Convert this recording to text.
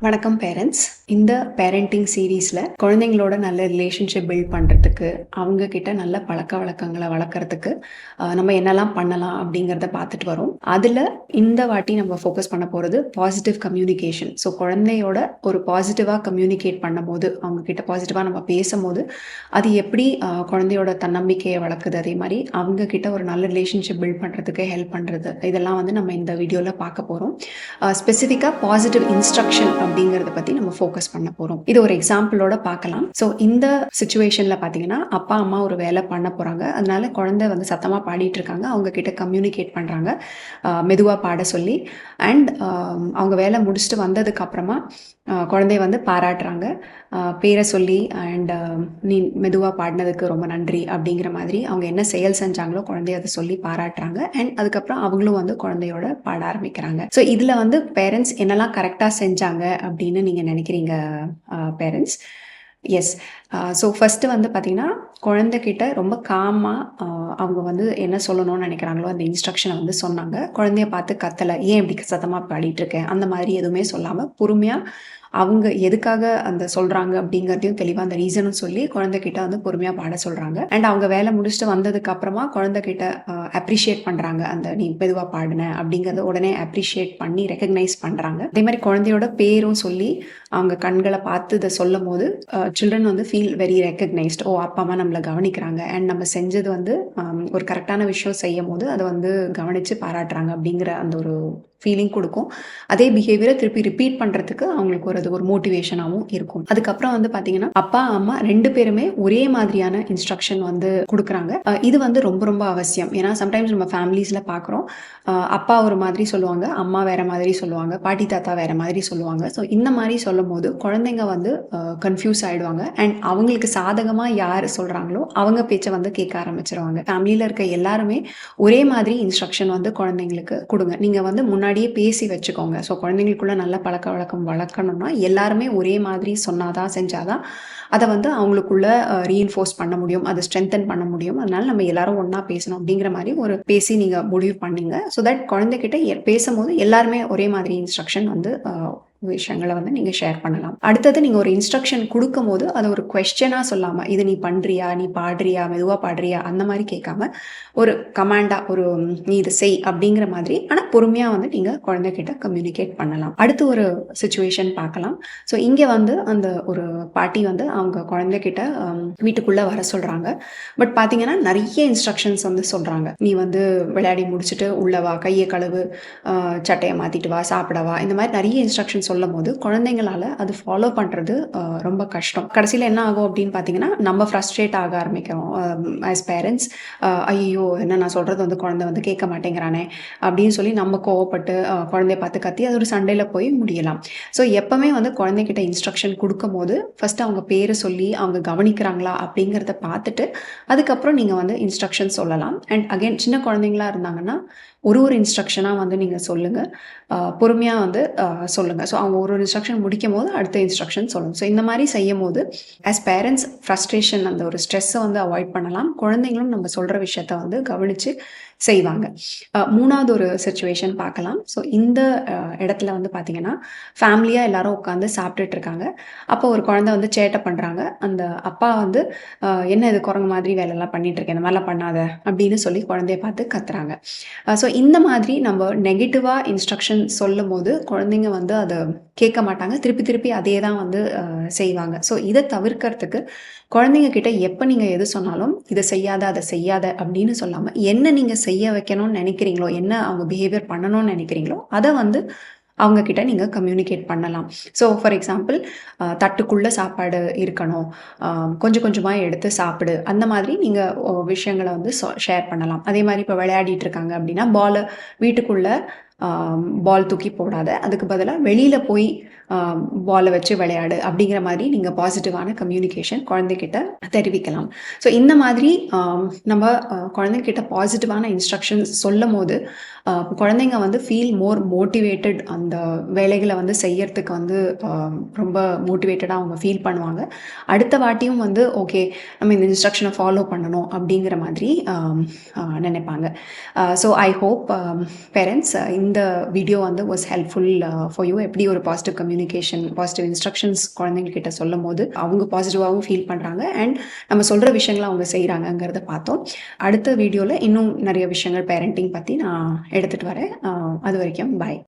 வணக்கம் பேரண்ட்ஸ். இந்த பேரண்டிங் சீரீஸில் குழந்தைங்களோட நல்ல ரிலேஷன்ஷிப் பில்ட் பண்ணுறதுக்கு, அவங்க கிட்ட நல்ல பழக்க வழக்கங்களை வளர்க்குறதுக்கு நம்ம என்னெல்லாம் பண்ணலாம் அப்படிங்கிறத பார்த்துட்டு வரோம். அதில் இந்த வாட்டி நம்ம ஃபோக்கஸ் பண்ண போகிறது பாசிட்டிவ் கம்யூனிகேஷன். ஸோ குழந்தையோட ஒரு பாசிட்டிவாக கம்யூனிகேட் பண்ணும்போது, அவங்கக்கிட்ட பாசிட்டிவாக நம்ம பேசும்போது அது எப்படி குழந்தையோட தன்னம்பிக்கையை வளர்க்குது, அதே மாதிரி அவங்கக்கிட்ட ஒரு நல்ல ரிலேஷன்ஷிப் பில்ட் பண்ணுறதுக்கு ஹெல்ப் பண்ணுறது, இதெல்லாம் வந்து நம்ம இந்த வீடியோவில் பார்க்க போகிறோம். ஸ்பெசிஃபிக்காக பாசிட்டிவ் இன்ஸ்ட்ரக்ஷன் அப்படிங்கிறத பற்றி நம்ம ஃபோக்கஸ் பண்ண போகிறோம். இது ஒரு எக்ஸாம்பிளோட பார்க்கலாம். ஸோ இந்த சுச்சுவேஷனில் பார்த்தீங்கன்னா அப்பா அம்மா ஒரு வேலை பண்ண போகிறாங்க. அதனால குழந்தை வந்து சத்தமாக பாடிட்டு இருக்காங்க. அவங்க கிட்ட கம்யூனிகேட் பண்ணுறாங்க மெதுவாக பாட சொல்லி. அண்ட் அவங்க வேலை முடிச்சுட்டு வந்ததுக்கு அப்புறமா குழந்தைய வந்து பாராட்டுறாங்க, பேரை சொல்லி. அண்ட் நீ மெதுவாக பாடினதுக்கு ரொம்ப நன்றி அப்படிங்கிற மாதிரி அவங்க என்ன செயல் செஞ்சாங்களோ குழந்தைய அதை சொல்லி பாராட்டுறாங்க. அண்ட் அதுக்கப்புறம் அவங்களும் வந்து குழந்தையோட பாட ஆரம்பிக்கிறாங்க. ஸோ இதில் வந்து பேரண்ட்ஸ் என்னெல்லாம் கரெக்டாக செஞ்சாங்க அப்படின்னு நீங்கள் நினைக்கிறீங்க பேரண்ட்ஸ்? எஸ். ஸோ ஃபஸ்ட்டு வந்து பார்த்திங்கன்னா குழந்தைகிட்ட ரொம்ப காமாக அவங்க வந்து என்ன சொல்லணும்னு நினைக்கிறாங்களோ அந்த இன்ஸ்ட்ரக்ஷனை வந்து சொன்னாங்க. குழந்தைய பார்த்து கத்தலை, ஏன் இப்படி சத்தமாக பாடிட்டு இருக்கேன், அந்த மாதிரி எதுவுமே சொல்லாமல் பொறுமையாக அவங்க எதுக்காக அந்த சொல்கிறாங்க அப்படிங்கிறதையும் தெளிவாக அந்த ரீசனும் சொல்லி குழந்தைகிட்ட வந்து பொறுமையாக பாட சொல்கிறாங்க. அண்ட் அவங்க வேலை முடிச்சுட்டு வந்ததுக்கு அப்புறமா குழந்தைகிட்ட அப்ரிஷியேட் பண்ணுறாங்க. அந்த நீ மெதுவாக பாடின அப்படிங்கிறத உடனே அப்ரிஷியேட் பண்ணி ரெக்கக்னைஸ் பண்ணுறாங்க. அதே மாதிரி குழந்தையோட பேரும் சொல்லி அவங்க கண்களை பார்த்து இதை சொல்லும் போது சில்ட்ரன் வந்து ஃபீல் வெரி ரெக்கக்னைஸ்ட். ஓ, அப்பா அம்மா நம்மளை கவனிக்கிறாங்க, அண்ட் நம்ம செஞ்சது வந்து ஒரு கரெக்டான விஷயம் செய்யும் போது அதை வந்து கவனித்து பாராட்டுறாங்க அப்படிங்கிற அந்த ஒரு ஃபீலிங் கொடுக்கும். அதே பிஹேவியரை திருப்பி ரிப்பீட் பண்ணுறதுக்கு அவங்களுக்கு ஒரு மோட்டிவேஷனாகவும் இருக்கும். அதுக்கப்புறம் வந்து பார்த்தீங்கன்னா அப்பா அம்மா ரெண்டு பேருமே ஒரே மாதிரியான இன்ஸ்ட்ரக்ஷன் வந்து கொடுக்குறாங்க. இது வந்து ரொம்ப ரொம்ப அவசியம். ஏன்னா சம்டைம்ஸ் நம்ம ஃபேமிலிஸில் பார்க்குறோம், அப்பா ஒரு மாதிரி சொல்லுவாங்க, அம்மா வேற மாதிரி சொல்லுவாங்க, பாட்டி தாத்தா வேற மாதிரி சொல்லுவாங்க. ஸோ இந்த மாதிரி சொல்லும் போது குழந்தைங்க வந்து கன்ஃபியூஸ் ஆகிடுவாங்க. அண்ட் அவங்களுக்கு சாதகமாக யார் சொல்கிறாங்களோ அவங்க பேச்சை வந்து கேட்க ஆரம்பிச்சிருவாங்க. ஃபேமிலியில் இருக்க எல்லாருமே ஒரே மாதிரி இன்ஸ்ட்ரக்ஷன் வந்து குழந்தைங்களுக்கு கொடுங்க. நீங்கள் வந்து முன்னாடியே பேசி வச்சுக்கோங்க. ஸோ குழந்தைங்களுக்குள்ள நல்ல பழக்க வழக்கம் வளர்க்கணும்னா எல்லாருமே ஒரே மாதிரி சொன்னாதான் செஞ்சாதான் அதை வந்து அவங்களுக்குள்ள ரீஇன்ஃபோர்ஸ் பண்ண முடியும், அதை ஸ்ட்ரென்தன் பண்ண முடியும். அதனால நம்ம எல்லாரும் ஒன்றா பேசணும் அப்படிங்கிற மாதிரி ஒரு பேசி நீங்கள் முடிவு பண்ணீங்க. ஸோ தட் குழந்தைகிட்ட பேசும்போது எல்லாருமே ஒரே மாதிரி இன்ஸ்ட்ரக்ஷன் வந்து விஷயங்களை வந்து நீங்கள் ஷேர் பண்ணலாம். அடுத்தது நீங்கள் ஒரு இன்ஸ்ட்ரக்ஷன் கொடுக்கும் போது அதை ஒரு கொஸ்டினாக சொல்லாமல், இது நீ பண்ணுறியா, நீ பாடுறியா, மெதுவாக பாடுறியா, அந்த மாதிரி கேட்காம ஒரு கமாண்டாக ஒரு நீ இதை செய் அப்படிங்கிற மாதிரி, ஆனால் பொறுமையாக வந்து நீங்கள் குழந்தைகிட்ட கம்யூனிகேட் பண்ணலாம். அடுத்து ஒரு சுச்சுவேஷன் பார்க்கலாம். ஸோ இங்கே வந்து அந்த ஒரு பாட்டி வந்து அவங்க குழந்தைகிட்ட வீட்டுக்குள்ளே வர சொல்கிறாங்க. பட் பார்த்தீங்கன்னா நிறைய இன்ஸ்ட்ரக்ஷன்ஸ் வந்து சொல்கிறாங்க. நீ வந்து விளையாடி முடிச்சுட்டு உள்ளவா, கையை கழுவு, சட்டையை மாற்றிட்டு வா, சாப்பிடவா, இந்த மாதிரி நிறைய இன்ஸ்ட்ரக்ஷன்ஸ் சொல்லும் போது குழந்தைங்களால அது ஃபாலோ பண்ணுறது ரொம்ப கஷ்டம். கடைசியில் என்ன ஆகும் அப்படின்னு பார்த்தீங்கன்னா நம்ம ஃப்ரஸ்ட்ரேட் ஆக ஆரம்பிக்கிறோம் ஆஸ் பேரண்ட்ஸ். ஐயோ, என்ன நான் சொல்கிறது வந்து குழந்தை வந்து கேட்க மாட்டேங்கிறானே அப்படின்னு சொல்லி நம்ம கோவப்பட்டு குழந்தைய பார்த்து கத்தி அது ஒரு சண்டையில் போய் முடியலாம். ஸோ எப்போவுமே வந்து குழந்தைகிட்ட இன்ஸ்ட்ரக்ஷன் கொடுக்கும் போது ஃபஸ்ட்டு அவங்க பேரை சொல்லி அவங்க கவனிக்கிறாங்களா அப்படிங்கிறத பார்த்துட்டு அதுக்கப்புறம் நீங்கள் வந்து இன்ஸ்ட்ரக்ஷன் சொல்லலாம். அண்ட் அகெயின் சின்ன குழந்தைங்களா இருந்தாங்கன்னா ஒரு இன்ஸ்ட்ரக்ஷனாக வந்து நீங்கள் சொல்லுங்கள், பொறுமையாக வந்து சொல்லுங்கள். ஸோ அவங்க ஒரு இன்ஸ்ட்ரக்ஷன் முடிக்கும் போது அடுத்த இன்ஸ்ட்ரக்ஷன் சொல்லணும். ஸோ இந்த மாதிரி செய்யும் போது ஆஸ் பேரண்ட்ஸ் ஃப்ரஸ்ட்ரேஷன், அந்த ஒரு ஸ்ட்ரெஸ்ஸை வந்து அவாய்ட் பண்ணலாம். குழந்தைங்களும் நம்ம சொல்கிற விஷயத்த வந்து கவனித்து செய்வாங்க. மூணாவது ஒரு சிச்சுவேஷன் பார்க்கலாம். ஸோ இந்த இடத்துல வந்து பார்த்தீங்கன்னா ஃபேமிலியாக எல்லாரும் உட்காந்து சாப்பிட்டுட்டு இருக்காங்க. அப்போ ஒரு குழந்தை வந்து சேட்டை பண்ணுறாங்க. அந்த அப்பா வந்து என்ன இது குரங்கு மாதிரி வேலையெல்லாம் பண்ணிட்டு இருக்கேன், இந்த மாதிரிலாம் பண்ணாத அப்படின்னு சொல்லி குழந்தைய பார்த்து கத்துறாங்க. ஸோ இந்த மாதிரி நம்ம நெகட்டிவாக இன்ஸ்ட்ரக்ஷன் சொல்லும் போது குழந்தைங்க வந்து அதை கேட்க மாட்டாங்க, திருப்பி திருப்பி அதே தான் வந்து செய்வாங்க. ஸோ இதை தவிர்க்கிறதுக்கு குழந்தைங்க கிட்ட எப்போ நீங்கள் எது சொன்னாலும் இதை செய்யாத, அதை செய்யாத அப்படின்னு சொல்லாமல் என்ன நீங்கள் செய்ய வைக்கணும்னு நினைக்கிறீங்களோ, என்ன அவங்க பிஹேவியர் பண்ணணும்னு நினைக்கிறீங்களோ அதை வந்து அவங்கக்கிட்ட நீங்கள் கம்யூனிகேட் பண்ணலாம். ஸோ ஃபார் எக்ஸாம்பிள், தட்டுக்குள்ளே சாப்பாடு இருக்கணும், கொஞ்சம் கொஞ்சமாக எடுத்து சாப்பிடு, அந்த மாதிரி நீங்கள் விஷயங்களை வந்து ஷேர் பண்ணலாம். அதே மாதிரி இப்போ விளையாடிட்டு இருக்காங்க அப்படின்னா பாலை வீட்டுக்குள்ளே பால் தூக்கி போடாத, அதுக்கு பதிலாக வெளியில் போய் பாலை வச்சு விளையாடு அப்படிங்கிற மாதிரி நீங்கள் பாசிட்டிவான கம்யூனிகேஷன் குழந்தைகிட்ட தெரிவிக்கலாம். ஸோ இந்த மாதிரி நம்ம குழந்தைகிட்ட பாசிட்டிவான இன்ஸ்ட்ரக்ஷன்ஸ் சொல்லும் போது குழந்தைங்க வந்து ஃபீல் மோர் மோட்டிவேட்டட், அந்த வேலைகளை வந்து செய்யறதுக்கு வந்து ரொம்ப மோட்டிவேட்டடாக அவங்க ஃபீல் பண்ணுவாங்க. அடுத்த வாட்டியும் வந்து ஓகே நம்ம இந்த இன்ஸ்ட்ரக்ஷனை ஃபாலோ பண்ணணும் அப்படிங்கிற மாதிரி நினைப்பாங்க. ஸோ ஐ ஹோப் பேரண்ட்ஸ் இந்த இந்த வீடியோ வந்து வாஸ் ஹெல்ப்ஃபுல் ஃபார் யூ. எப்படி ஒரு பாசிட்டிவ் கம்யூனிகேஷன், பாசிட்டிவ் இன்ஸ்ட்ரக்ஷன்ஸ் குழந்தைங்ககிட்ட சொல்லும்போது அவங்க பாசிட்டிவாகவும் ஃபீல் பண்ணுறாங்க அண்ட் நம்ம சொல்கிற விஷயங்களை அவங்க செய்கிறாங்கங்கிறத பார்த்தோம். அடுத்த வீடியோவில் இன்னும் நிறைய விஷயங்கள் பேரண்டிங் பற்றி நான் எடுத்துகிட்டு வரேன். அது வரைக்கும் பாய்.